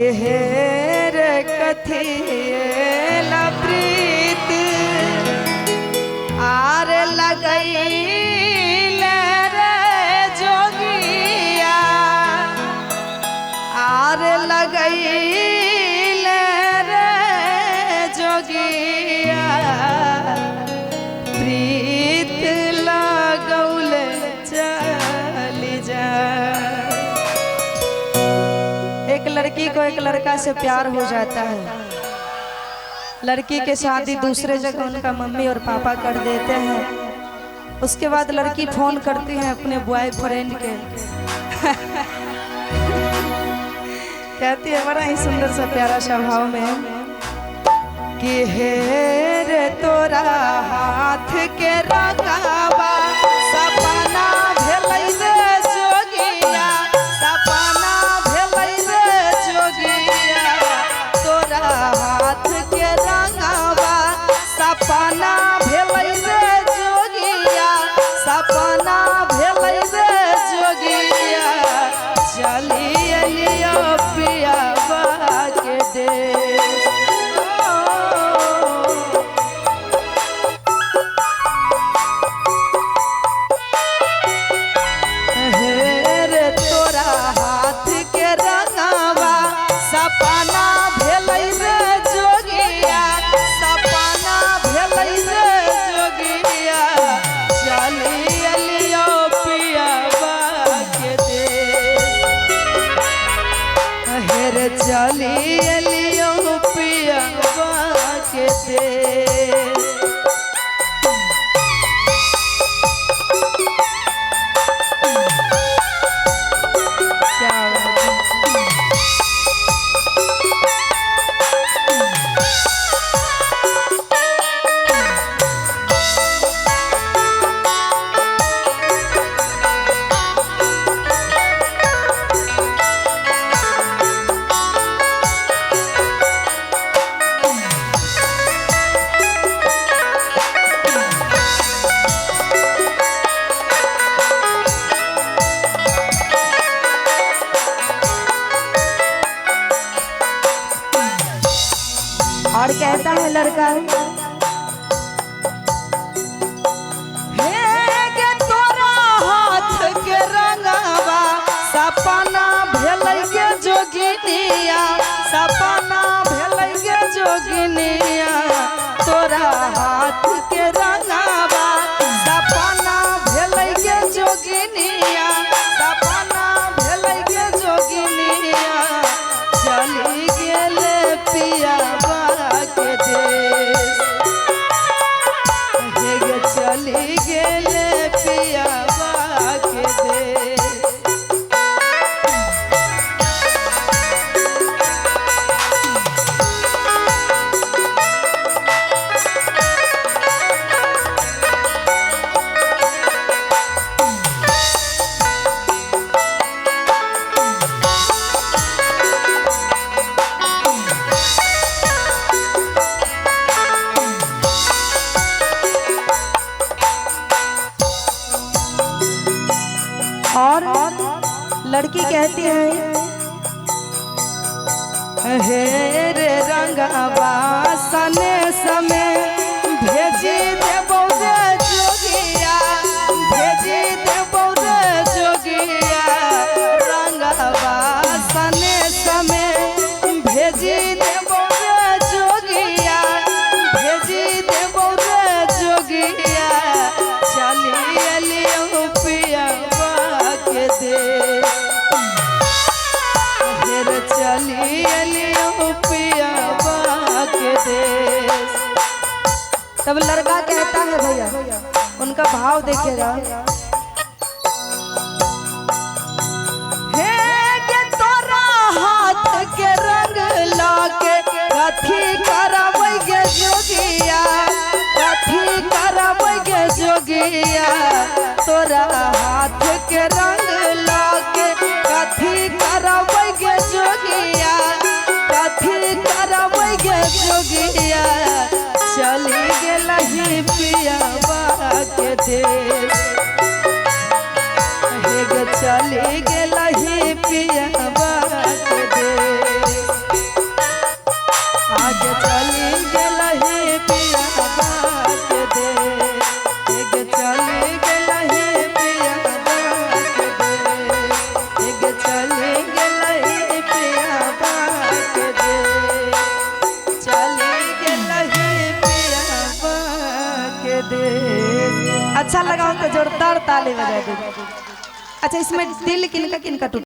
हेर कथी प्रीत आर लगैल रे जोगिया आर लगैल रे जोगिया प्रीत लगौल चली जा। एक लड़की को एक लड़का से प्यार हो जाता है। लड़की के शादी दूसरे जगह उनका मम्मी और पापा कर देते हैं। उसके बाद लड़की फोन करती है अपने बॉयफ्रेंड के कहती है बड़ा ही सुंदर सा प्यारा स्वभाव में कि हेर तोरा हाथ के रंगावा सपना भेलै रे जोगिया सपना भेलै रे जोगिया तोरा हाथ के रंगावा सपना भेलै रे जोगिया सपना भेलै रे जोगिया चली अलियो पियावा के देश। सपना भेलै रे जोगिया सपना भेलै रे जोगिया चली अलियो पियावा के देश। हेर चली अलियो पियावा के देश। और कहता है लड़का हे तोरा हाथ के रंगावा सपना भेलै गे जोगिनिया सपना भेलै गे जोगिनिया तोरा हाथ के रंगावा सपना भेलै गे जोगिनिया सपना भेलै गे जोगिनिया चली गेले पियावा के देश। चली गेले पियावा के देश। और लड़की कहती है हेर रंगावा सने समय भेजी देबो रे जोगिया भेजी देबो रे जोगिया रंगावा सने समय भेजी देबो रे जोगिया भेजी देबो रे जोगिया चली अलियो पियावा के देश। हेर चली अलियो पियावा के देश। तब लड़का कहता है भैया उनका भाव देखेगा हे तोरा हाथ के रंग लाके कथी करबै गे जोगिया कथी करबै गे जोगिया तोरा हाथ के रंग लाके कथी करबै गे जोगिया कथी करबै गे जोगिया चली गेलही पियावा के देश। हे गे चली गेलही पियावा के देश। देश। अच्छा लगा हो तो जोरदार ताली बजा दो। अच्छा, इसमें दिल किनका किनका टूटा?